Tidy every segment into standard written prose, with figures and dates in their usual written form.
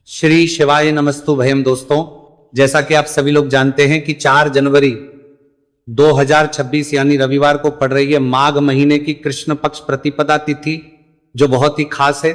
श्री शिवाय नमस्तु भयम। दोस्तों, जैसा कि आप सभी लोग जानते हैं कि 4 जनवरी 2026 यानी रविवार को पड़ रही है माघ महीने की कृष्ण पक्ष प्रतिपदा तिथि, जो बहुत ही खास है।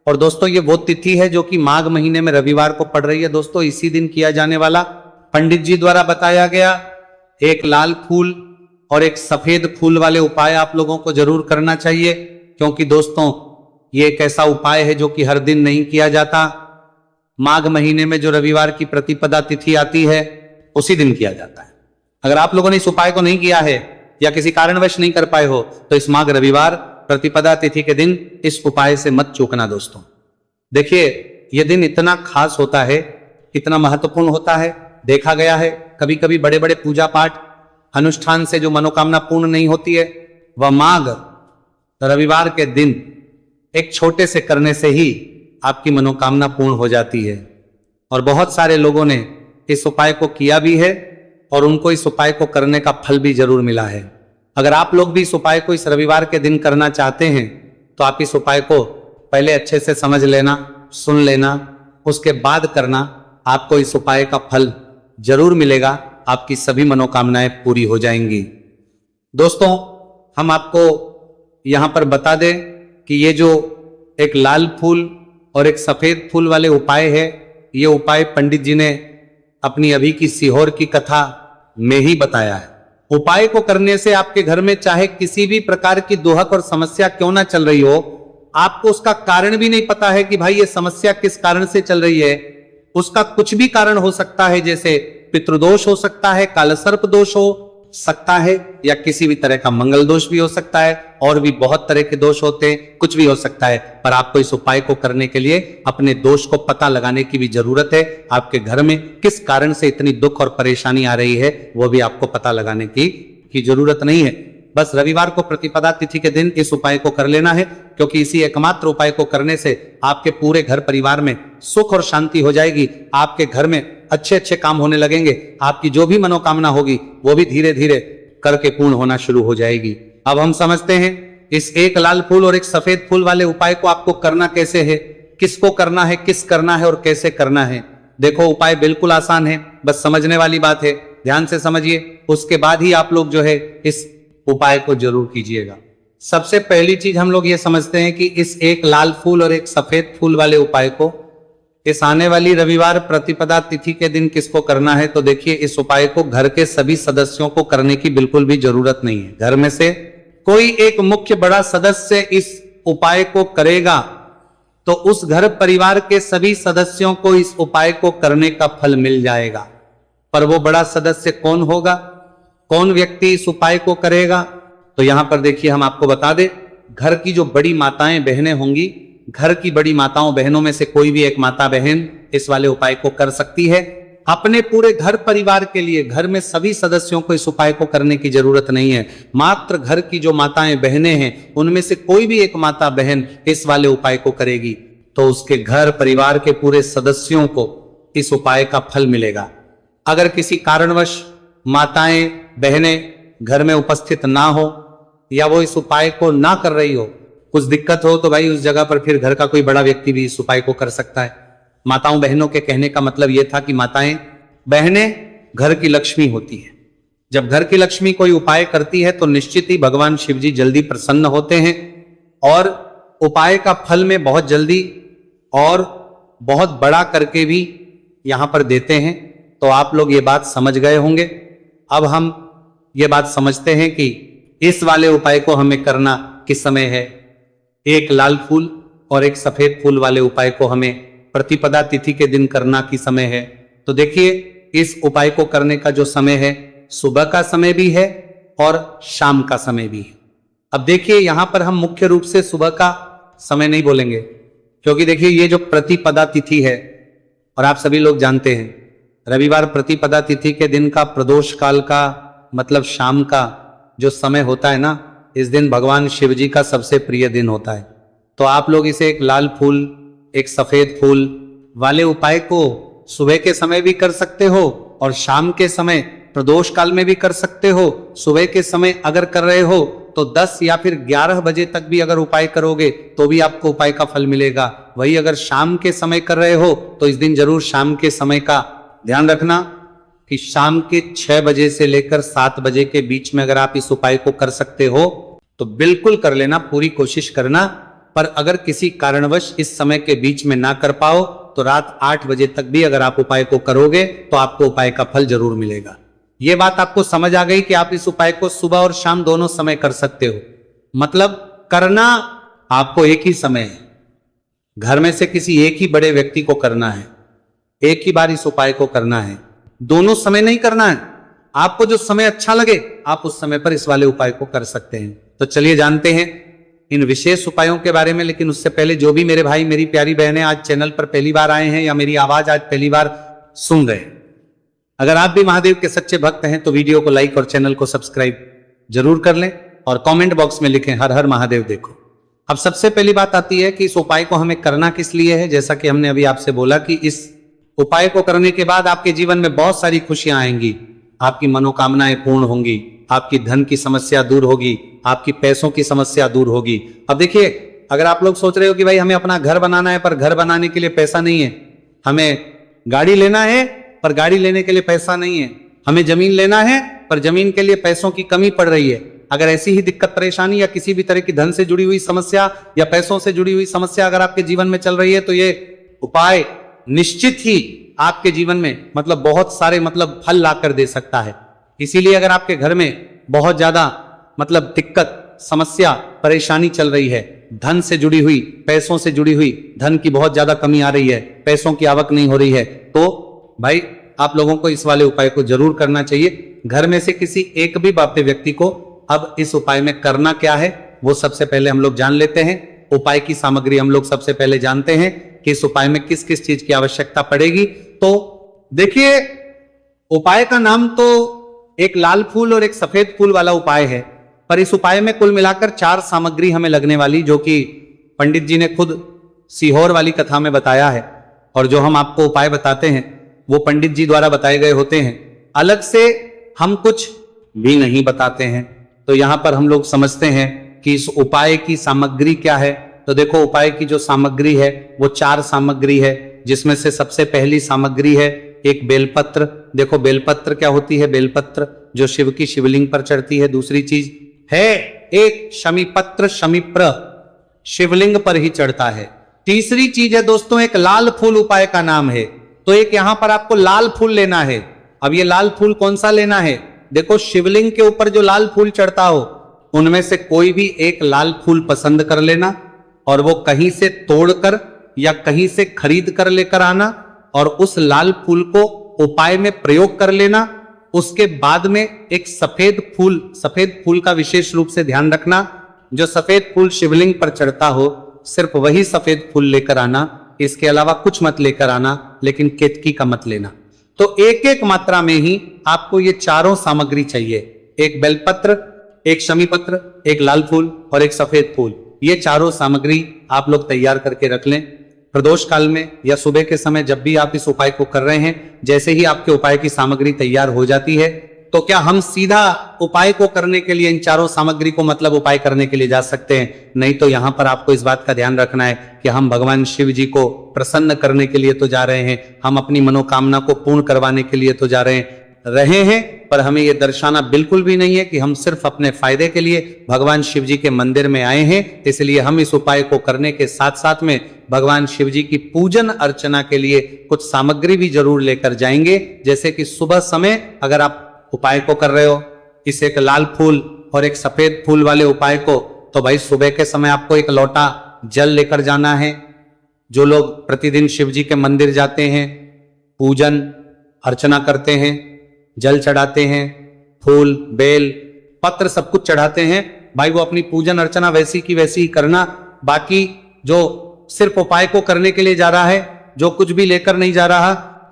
और दोस्तों, ये वो तिथि है जो कि माघ महीने में रविवार को पड़ रही है। दोस्तों, इसी दिन किया जाने वाला पंडित जी द्वारा बताया गया एक लाल फूल और एक सफेद फूल वाले उपाय आप लोगों को जरूर करना चाहिए, क्योंकि दोस्तों ये एक ऐसा उपाय है जो कि हर दिन नहीं किया जाता। माघ महीने में जो रविवार की प्रतिपदा तिथि आती है उसी दिन किया जाता है। अगर आप लोगों ने इस उपाय को नहीं किया है या किसी कारणवश नहीं कर पाए हो तो इस माघ रविवार प्रतिपदा तिथि के दिन इस उपाय से मत चूकना। दोस्तों देखिए, यह दिन इतना खास होता है, इतना महत्वपूर्ण होता है। देखा गया है कभी कभी बड़े बड़े पूजा पाठ अनुष्ठान से जो मनोकामना पूर्ण नहीं होती है, वह माघ रविवार के दिन एक छोटे से करने से ही आपकी मनोकामना पूर्ण हो जाती है। और बहुत सारे लोगों ने इस उपाय को किया भी है और उनको इस उपाय को करने का फल भी जरूर मिला है। अगर आप लोग भी इस उपाय को इस रविवार के दिन करना चाहते हैं तो आप इस उपाय को पहले अच्छे से समझ लेना, सुन लेना, उसके बाद करना। आपको इस उपाय का फल जरूर मिलेगा, आपकी सभी मनोकामनाएं पूरी हो जाएंगी। दोस्तों, हम आपको यहां पर बता दें कि ये जो एक लाल फूल और एक सफेद फूल वाले उपाय है, ये उपाय पंडित जी ने अपनी अभी की सीहोर की कथा में ही बताया है। उपाय को करने से आपके घर में चाहे किसी भी प्रकार की दुहक और समस्या क्यों ना चल रही हो, आपको उसका कारण भी नहीं पता है कि भाई ये समस्या किस कारण से चल रही है। उसका कुछ भी कारण हो सकता है, जैसे पितृदोष हो सकता है, कालसर्प दोष हो सकता है, या किसी भी तरह का मंगल दोष भी हो सकता है, और भी बहुत तरह के दोष होते हैं, कुछ भी हो सकता है। पर आपको इस उपाय को करने के लिए अपने दोष को पता लगाने की भी जरूरत है। आपके घर में किस कारण से इतनी दुख और परेशानी आ रही है वो भी आपको पता लगाने की जरूरत नहीं है। बस रविवार को प्रतिपदा तिथि के दिन इस उपाय को कर लेना है, क्योंकि इसी एकमात्र उपाय को करने से आपके पूरे घर परिवार में सुख और शांति हो जाएगी। आपके घर में अच्छे अच्छे काम होने लगेंगे। आपकी जो भी मनोकामना होगी वो भी धीरे धीरे करके पूर्ण होना शुरू हो जाएगी। अब हम समझते हैं इस एक लाल फूल और एक सफेद फूल वाले उपाय को आपको करना कैसे है, किसको करना है, किस करना है और कैसे करना है। देखो, उपाय बिल्कुल आसान है, बस समझने वाली बात है। ध्यान से समझिए, उसके बाद ही आप लोग जो है इस उपाय को जरूर कीजिएगा। सबसे पहली चीज हम लोग ये समझते हैं कि इस एक लाल फूल और एक सफेद फूल वाले उपाय को इस आने वाली रविवार प्रतिपदा तिथि के दिन किसको करना है। तो देखिए, इस उपाय को घर के सभी सदस्यों को करने की बिल्कुल भी जरूरत नहीं है। घर में से कोई एक मुख्य बड़ा सदस्य इस उपाय को करेगा तो उस घर परिवार के सभी सदस्यों को इस उपाय को करने का फल मिल जाएगा। पर वो बड़ा सदस्य कौन होगा, कौन व्यक्ति इस उपाय को करेगा, तो यहां पर देखिए हम आपको बता दें, घर की जो बड़ी माताएं बहनें होंगी, घर की बड़ी माताओं बहनों में से कोई भी एक माता बहन इस वाले उपाय को कर सकती है। अपने पूरे घर परिवार के लिए घर में सभी सदस्यों को इस उपाय को करने की जरूरत नहीं है। मात्र घर की जो माताएं बहनें हैं उनमें से कोई भी एक माता बहन इस वाले उपाय को करेगी तो उसके घर परिवार के पूरे सदस्यों को इस उपाय का फल मिलेगा। अगर किसी कारणवश माताएं बहनें घर में उपस्थित ना हो या वो इस उपाय को ना कर रही हो, कुछ दिक्कत हो, तो भाई उस जगह पर फिर घर का कोई बड़ा व्यक्ति भी इस उपाय को कर सकता है। माताओं बहनों के कहने का मतलब यह था कि माताएं बहनें घर की लक्ष्मी होती है। जब घर की लक्ष्मी कोई उपाय करती है तो निश्चित ही भगवान शिव जी जल्दी प्रसन्न होते हैं और उपाय का फल में बहुत जल्दी और बहुत बड़ा करके भी यहां पर देते हैं। तो आप लोग ये बात समझ गए होंगे। अब हम ये बात समझते हैं कि इस वाले उपाय को हमें करना किस समय है। एक लाल फूल और एक सफेद फूल वाले उपाय को हमें प्रतिपदा तिथि के दिन करना की समय है। तो देखिए, इस उपाय को करने का जो समय है, सुबह का समय भी है और शाम का समय भी है। अब देखिए, यहां पर हम मुख्य रूप से सुबह का समय नहीं बोलेंगे, क्योंकि देखिए ये जो प्रतिपदा तिथि है, और आप सभी लोग जानते हैं रविवार प्रतिपदा तिथि के दिन का प्रदोष काल का मतलब शाम का जो समय होता है ना, इस दिन भगवान शिव जी का सबसे प्रिय दिन होता है। तो आप लोग इसे एक लाल फूल एक सफेद फूल वाले उपाय को सुबह के समय भी कर सकते हो और शाम के समय प्रदोष काल में भी कर सकते हो। सुबह के समय अगर कर रहे हो तो 10 या फिर 11 बजे तक भी अगर उपाय करोगे तो भी आपको उपाय का फल मिलेगा। वही अगर शाम के समय कर रहे हो तो इस दिन जरूर शाम के समय का ध्यान रखना कि शाम के 6 बजे से लेकर 7 बजे के बीच में अगर आप इस उपाय को कर सकते हो तो बिल्कुल कर लेना, पूरी कोशिश करना। पर अगर किसी कारणवश इस समय के बीच में ना कर पाओ तो रात 8 बजे तक भी अगर आप उपाय को करोगे तो आपको उपाय का फल जरूर मिलेगा। यह बात आपको समझ आ गई कि आप इस उपाय को सुबह और शाम दोनों समय कर सकते हो, मतलब करना आपको एक ही समय है। घर में से किसी एक ही बड़े व्यक्ति को करना है, एक ही बार इस उपाय को करना है, दोनों समय नहीं करना है। आपको जो समय अच्छा लगे आप उस समय पर इस वाले उपाय को कर सकते हैं। तो चलिए जानते हैं इन विशेष उपायों के बारे में। लेकिन उससे पहले जो भी मेरे भाई मेरी प्यारी बहनें आज चैनल पर पहली बार आए हैं या मेरी आवाज आज पहली बार सुन रहे हैं, अगर आप भी महादेव के सच्चे भक्त हैं तो वीडियो को लाइक और चैनल को सब्सक्राइब जरूर कर लें और कमेंट बॉक्स में लिखें हर हर महादेव। देखो अब सबसे पहली बात आती है कि इस उपाय को हमें करना किस लिए है। जैसा कि हमने अभी आपसे बोला कि इस उपाय को करने के बाद आपके जीवन में बहुत सारी खुशियां आएंगी, आपकी मनोकामनाएं पूर्ण होंगी, आपकी धन की समस्या दूर होगी, आपकी पैसों की समस्या दूर होगी। अब देखिए, अगर आप लोग सोच रहे हो कि भाई हमें अपना घर बनाना है पर घर बनाने के लिए पैसा नहीं है, हमें गाड़ी लेना है पर गाड़ी लेने के लिए पैसा नहीं है, हमें जमीन लेना है पर जमीन के लिए पैसों की कमी पड़ रही है, अगर ऐसी ही दिक्कत परेशानी या किसी भी तरह की धन से जुड़ी हुई समस्या या पैसों से जुड़ी हुई समस्या अगर आपके जीवन में चल रही है तो ये उपाय निश्चित ही आपके जीवन में मतलब बहुत सारे मतलब फल ला कर दे सकता है। इसीलिए अगर आपके घर में बहुत ज्यादा मतलब दिक्कत समस्या परेशानी चल रही है, धन से जुड़ी हुई पैसों से जुड़ी हुई धन की बहुत ज्यादा कमी आ रही है, पैसों की आवक नहीं हो रही है, तो भाई आप लोगों को इस वाले उपाय को जरूर करना चाहिए। घर में से किसी एक भी बापे व्यक्ति को अब इस उपाय में करना क्या है वो सबसे पहले हम लोग जान लेते हैं। उपाय की सामग्री हम लोग सबसे पहले जानते हैं कि इस उपाय में किस किस चीज की आवश्यकता पड़ेगी। तो देखिए, उपाय का नाम तो एक लाल फूल और एक सफेद फूल वाला उपाय है, पर इस उपाय में कुल मिलाकर 4 सामग्री हमें लगने वाली, जो कि पंडित जी ने खुद सीहोर वाली कथा में बताया है। और जो हम आपको उपाय बताते हैं वो पंडित जी द्वारा बताए गए होते हैं, अलग से हम कुछ भी नहीं बताते हैं। तो यहां पर हम लोग समझते हैं कि इस उपाय की सामग्री क्या है। तो देखो, उपाय की जो सामग्री है वो 4 सामग्री है, जिसमें से सबसे पहली सामग्री है एक बेलपत्र। देखो बेलपत्र क्या होती है, बेलपत्र जो शिव की शिवलिंग पर चढ़ती है। दूसरी चीज है एक शमीपत्र, शमीप्र शिवलिंग पर ही चढ़ता है। तीसरी चीज है दोस्तों एक लाल फूल, उपाय का नाम है। तो एक यहां पर आपको लाल फूल लेना है। अब ये लाल फूल कौन सा लेना है, देखो शिवलिंग के ऊपर जो लाल फूल चढ़ता हो उनमें से कोई भी एक लाल फूल पसंद कर लेना और वो कहीं से तोड़कर या कहीं से खरीद कर लेकर आना और उस लाल फूल को उपाय में प्रयोग कर लेना। उसके बाद में एक सफेद फूल का विशेष रूप से ध्यान रखना, जो सफेद फूल शिवलिंग पर चढ़ता हो सिर्फ वही सफेद फूल लेकर आना, इसके अलावा कुछ मत लेकर आना, लेकिन केतकी का मत लेना। तो एक एक मात्रा में ही आपको ये चारों सामग्री चाहिए, एक बेलपत्र, एक शमीपत्र, एक लाल फूल और एक सफेद फूल। ये चारों सामग्री आप लोग तैयार करके रख लें। प्रदोष काल में या सुबह के समय जब भी आप इस उपाय को कर रहे हैं, जैसे ही आपके उपाय की सामग्री तैयार हो जाती है तो क्या हम सीधा उपाय को करने के लिए इन चारों सामग्री को मतलब उपाय करने के लिए जा सकते हैं? नहीं, तो यहां पर आपको इस बात का ध्यान रखना है कि हम भगवान शिव जी को प्रसन्न करने के लिए तो जा रहे हैं, हम अपनी मनोकामना को पूर्ण करवाने के लिए तो जा रहे हैं, पर हमें यह दर्शाना बिल्कुल भी नहीं है कि हम सिर्फ अपने फायदे के लिए भगवान शिव जी के मंदिर में आए हैं। इसलिए हम इस उपाय को करने के साथ साथ में भगवान शिव जी की पूजन अर्चना के लिए कुछ सामग्री भी जरूर लेकर जाएंगे। जैसे कि सुबह समय अगर आप उपाय को कर रहे हो, इस एक लाल फूल और एक सफेद फूल वाले उपाय को, तो भाई सुबह के समय आपको एक लोटा जल लेकर जाना है। जो लोग प्रतिदिन शिव जी के मंदिर जाते हैं, पूजन अर्चना करते हैं, जल चढ़ाते हैं, फूल बेल पत्र सब कुछ चढ़ाते हैं, भाई वो अपनी पूजन अर्चना वैसी की वैसी ही करना। बाकी जो सिर्फ उपाय को करने के लिए जा रहा है, जो कुछ भी लेकर नहीं जा रहा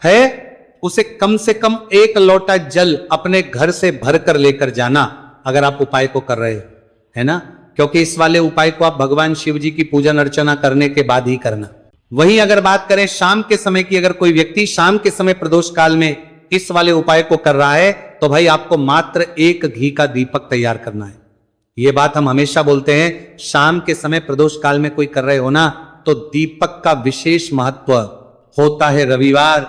है, उसे कम से कम 1 लोटा जल अपने घर से भर कर लेकर जाना, अगर आप उपाय को कर रहे हो, है ना। क्योंकि इस वाले उपाय को आप भगवान शिव जी की पूजन अर्चना करने के बाद ही करना। वहीं अगर बात करें शाम के समय की, अगर कोई व्यक्ति शाम के समय प्रदोष काल में इस वाले उपाय को कर रहा है, तो भाई आपको मात्र 1 घी का दीपक तैयार करना है। यह बात हम हमेशा बोलते हैं, शाम के समय प्रदोष काल में कोई कर रहे हो ना, तो दीपक का विशेष महत्व होता है रविवार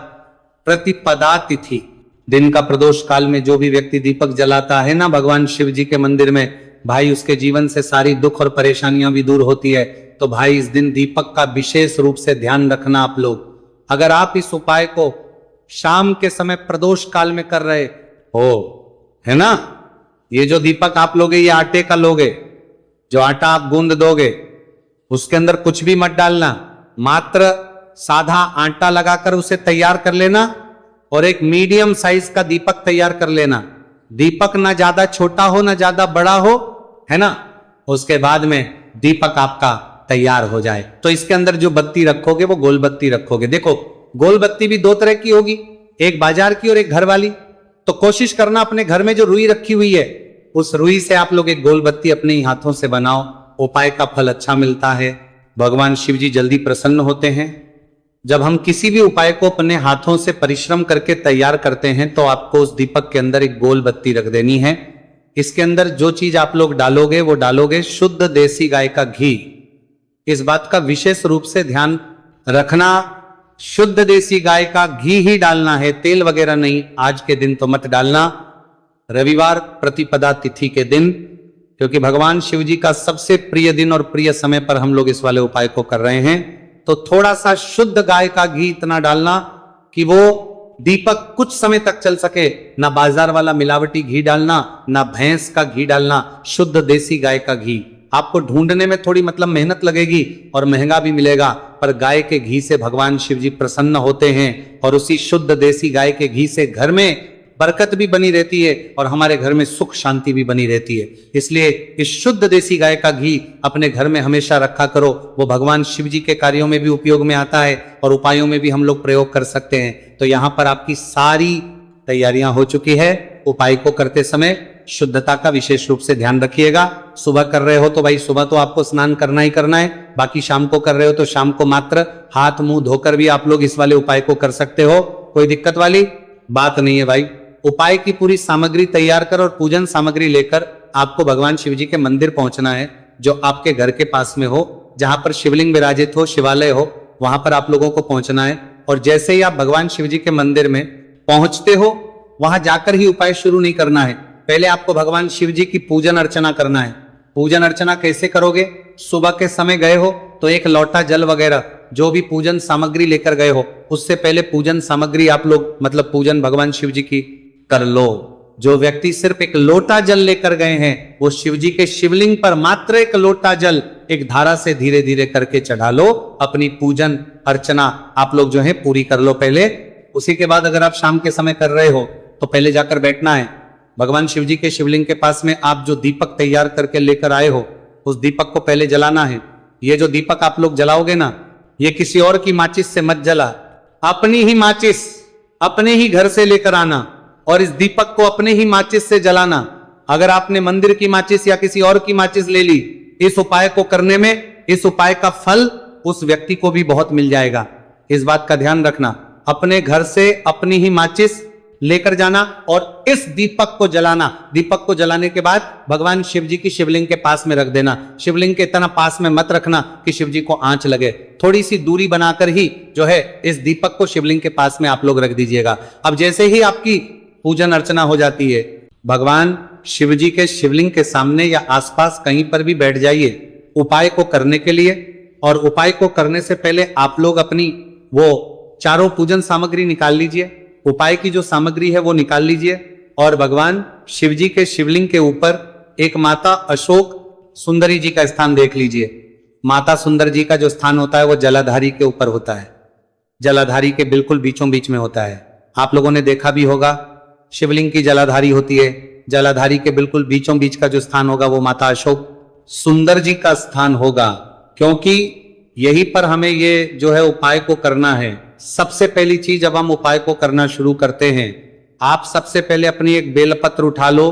प्रतिपदा तिथि। दिन का प्रदोष काल में जो भी व्यक्ति दीपक जलाता है ना भगवान शिव जी के मंदिर में, भाई उसके जीवन से सारी दुख और परेशानियां भी दूर होती है। तो भाई इस दिन दीपक का विशेष रूप से ध्यान रखना आप लोग। अगर आप इस उपाय को शाम के समय प्रदोष काल में कर रहे हो, है ना, ये जो दीपक आप लोगे ये आटे का लोगे, जो आटा आप गूंद दोगे उसके अंदर कुछ भी मत डालना, मात्र साधा आटा लगाकर उसे तैयार कर लेना और एक मीडियम साइज का दीपक तैयार कर लेना। दीपक ना ज्यादा छोटा हो ना ज्यादा बड़ा हो, है ना। उसके बाद में दीपक आपका तैयार हो जाए तो इसके अंदर जो बत्ती रखोगे वो गोल बत्ती रखोगे। देखो गोल बत्ती भी दो तरह की होगी, एक बाजार की और एक घर वाली। तो कोशिश करना अपने घर में जो रुई रखी हुई है उस रुई से आप लोग एक गोल बत्ती अपने ही हाथों से बनाओ। उपाय का फल अच्छा मिलता है, भगवान शिव जी जल्दी प्रसन्न होते हैं। जब हम किसी भी उपाय को अपने हाथों से परिश्रम करके तैयार करते हैं तो आपको उस दीपक के अंदर एक गोल बत्ती रख देनी है। इसके अंदर जो चीज आप लोग डालोगे वो डालोगे शुद्ध देसी गाय का घी। इस बात का विशेष रूप से ध्यान रखना, शुद्ध देसी गाय का घी ही डालना है, तेल वगैरह नहीं। आज के दिन तो मत डालना, रविवार प्रतिपदा तिथि के दिन, क्योंकि भगवान शिव जी का सबसे प्रिय दिन और प्रिय समय पर हम लोग इस वाले उपाय को कर रहे हैं। तो थोड़ा सा शुद्ध गाय का घी इतना डालना कि वो दीपक कुछ समय तक चल सके। ना बाजार वाला मिलावटी घी डालना, ना भैंस का घी डालना, शुद्ध देसी गाय का घी। आपको ढूंढने में थोड़ी मतलब मेहनत लगेगी और महंगा भी मिलेगा, पर गाय के घी से भगवान शिव जी प्रसन्न होते हैं और उसी शुद्ध देसी गाय के घी से घर में बरकत भी बनी रहती है और हमारे घर में सुख शांति भी बनी रहती है। इसलिए इस शुद्ध देसी गाय का घी अपने घर में हमेशा रखा करो। वो भगवान शिव जी के कार्यों में भी उपयोग में आता है और उपायों में भी हम लोग प्रयोग कर सकते हैं। तो यहाँ पर आपकी सारी तैयारियां हो चुकी है। उपाय को करते समय शुद्धता का विशेष रूप से ध्यान रखिएगा। सुबह कर रहे हो तो भाई सुबह तो आपको स्नान करना ही करना है, बाकी शाम को कर रहे हो तो शाम को मात्र हाथ मुंह धोकर भी आप लोग इस वाले उपाय को कर सकते हो, कोई दिक्कत वाली बात नहीं है भाई। उपाय की पूरी सामग्री तैयार कर और पूजन सामग्री लेकर आपको भगवान शिव जी के मंदिर पहुंचना है, जो आपके घर के पास में हो, जहां पर शिवलिंग विराजित हो, शिवालय हो, वहां पर आप लोगों को पहुंचना है। और जैसे ही आप भगवान शिव जी के मंदिर में पहुंचते हो वहां जाकर ही उपाय शुरू नहीं करना है, पहले आपको भगवान शिव जी की पूजन अर्चना करना है। पूजन अर्चना कैसे करोगे? सुबह के समय गए हो तो एक लोटा जल वगैरह जो भी पूजन सामग्री लेकर गए हो उससे पहले पूजन सामग्री आप लोग मतलब पूजन भगवान शिव जी की कर लो। जो व्यक्ति सिर्फ एक लोटा जल लेकर गए हैं वो शिव जी के शिवलिंग पर मात्र एक लोटा जल एक धारा से धीरे धीरे करके चढ़ा लो। अपनी पूजन अर्चना आप लोग जो है पूरी कर लो पहले। उसी के बाद अगर आप शाम के समय कर रहे हो तो पहले जाकर बैठना है भगवान शिव जी के शिवलिंग के पास में। आप जो दीपक तैयार करके लेकर आए हो उस दीपक को पहले जलाना है। ये जो दीपक आप लोग जलाओगे ना, ये किसी और की माचिस से मत जला, अपनी ही माचिस अपने ही घर से लेकर आना और इस दीपक को अपने ही माचिस से जलाना। अगर आपने मंदिर की माचिस या किसी और की माचिस ले ली, इस उपाय को करने में इस उपाय का फल उस व्यक्ति को भी बहुत मिल जाएगा। इस बात का ध्यान रखना, अपने घर से अपनी ही माचिस लेकर जाना और इस दीपक को जलाना। दीपक को जलाने के बाद भगवान शिव जी की शिवलिंग के पास में रख देना। शिवलिंग के इतना पास में मत रखना कि शिव जी को आंच लगे, थोड़ी सी दूरी बनाकर ही जो है इस दीपक को शिवलिंग के पास में आप लोग रख दीजिएगा। अब जैसे ही आपकी पूजन अर्चना हो जाती है, भगवान शिव जी के शिवलिंग के सामने या आसपास कहीं पर भी बैठ जाइए उपाय को करने के लिए। और उपाय को करने से पहले आप लोग अपनी वो चारों पूजन सामग्री निकाल लीजिए, उपाय की जो सामग्री है वो निकाल लीजिए और भगवान शिव जी के शिवलिंग के ऊपर एक माता अशोक सुंदरी जी का स्थान देख लीजिए। माता सुंदर जी का जो स्थान होता है वो जलाधारी के ऊपर होता है, जलाधारी के बिल्कुल बीचों बीच में होता है। आप लोगों ने देखा भी होगा शिवलिंग की जलाधारी होती है, जलाधारी के बिल्कुल बीचों बीच का जो स्थान होगा वो माता अशोक सुंदर जी का स्थान होगा, क्योंकि यहीं पर हमें ये जो है उपाय को करना है। सबसे पहली चीज जब हम उपाय को करना शुरू करते हैं, आप सबसे पहले अपनी एक बेलपत्र उठा लो।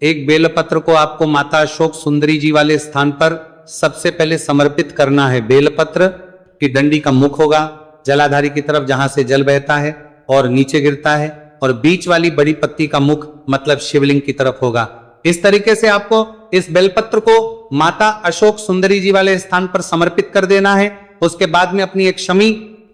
एक बेलपत्र को आपको माता अशोक सुंदरी जी वाले स्थान पर सबसे पहले समर्पित करना है। बेलपत्र की डंडी का मुख होगा जलाधारी की तरफ जहां से जल बहता है और नीचे गिरता है, और बीच वाली बड़ी पत्ती का मुख मतलब शिवलिंग की तरफ होगा। इस तरीके से आपको इस बेलपत्र को माता अशोक सुंदरी जी वाले स्थान पर समर्पित कर देना है उसके बाद में अपनी एक शमी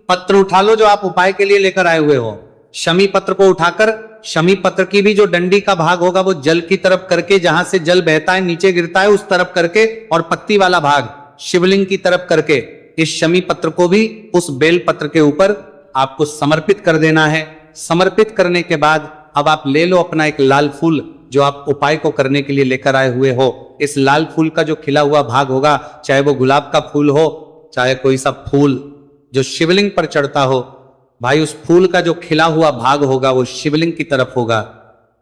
पत्र उठा लो जो आप उपाय के लिए लेकर आए हुए हो। शमी पत्र को उठाकर शमी पत्र की भी जो डंडी का भाग होगा वो जल की तरफ करके, जहां से जल बहता है नीचे गिरता है उस तरफ करके, और पत्ती वाला भाग शिवलिंग की तरफ करके इस शमी पत्र को भी उस बेल पत्र के ऊपर आपको समर्पित कर देना है। समर्पित करने के बाद अब आप ले लो अपना एक लाल फूल जो आप उपाय को करने के लिए लेकर आए हुए हो। इस लाल फूल का जो खिला हुआ भाग होगा, चाहे वो गुलाब का फूल हो, चाहे कोई सा फूल जो शिवलिंग पर चढ़ता हो, भाई उस फूल का जो खिला हुआ भाग होगा वो शिवलिंग की तरफ होगा।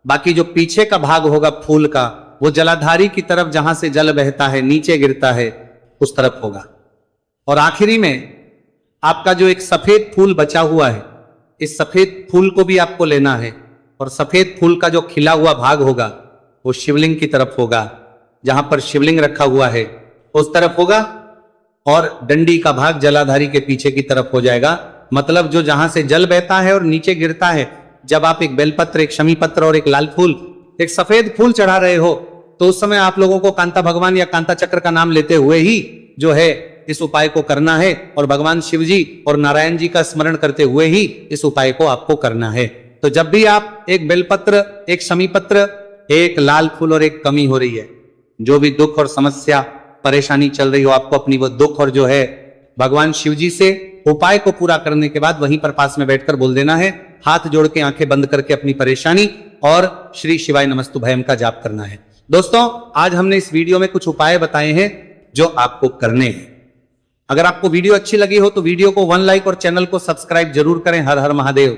बाकी जो पीछे का भाग होगा फूल का वो जलाधारी की तरफ, जहां से जल बहता है नीचे गिरता है उस तरफ होगा। और आखिरी में आपका जो एक सफेद फूल बचा हुआ है, इस सफेद फूल को भी आपको लेना है, और सफेद फूल का जो खिला हुआ भाग होगा वो शिवलिंग की तरफ होगा, जहां पर शिवलिंग रखा हुआ है उस तरफ होगा, और डंडी का भाग जलाधारी के पीछे की तरफ हो जाएगा। मतलब जो जहां से जल बहता है और नीचे गिरता है, जब आप एक बेलपत्र, एक शमी पत्र और एक लाल फूल, एक सफेद फूल चढ़ा रहे हो, तो उस समय आप लोगों को कांता भगवान या कांता चक्र का नाम लेते हुए ही जो है इस उपाय को करना है, और भगवान शिव जी और नारायण जी का स्मरण करते हुए ही इस उपाय को आपको करना है। तो जब भी आप एक बेलपत्र, एक शमी पत्र, एक लाल फूल और एक कमी हो रही है, जो भी दुख और समस्या परेशानी चल रही हो, आपको अपनी वो दुख और जो है भगवान शिव जी से उपाय को पूरा करने के बाद वहीं पर पास में बैठकर बोल देना है, हाथ जोड़ के आंखें बंद करके अपनी परेशानी और श्री शिवाय नमस्तुभयम का जाप करना है। दोस्तों, आज हमने इस वीडियो में कुछ उपाय बताए हैं जो आपको करने हैं। अगर आपको वीडियो अच्छी लगी हो तो वीडियो को 1 लाइक और चैनल को सब्सक्राइब जरूर करें। हर हर महादेव।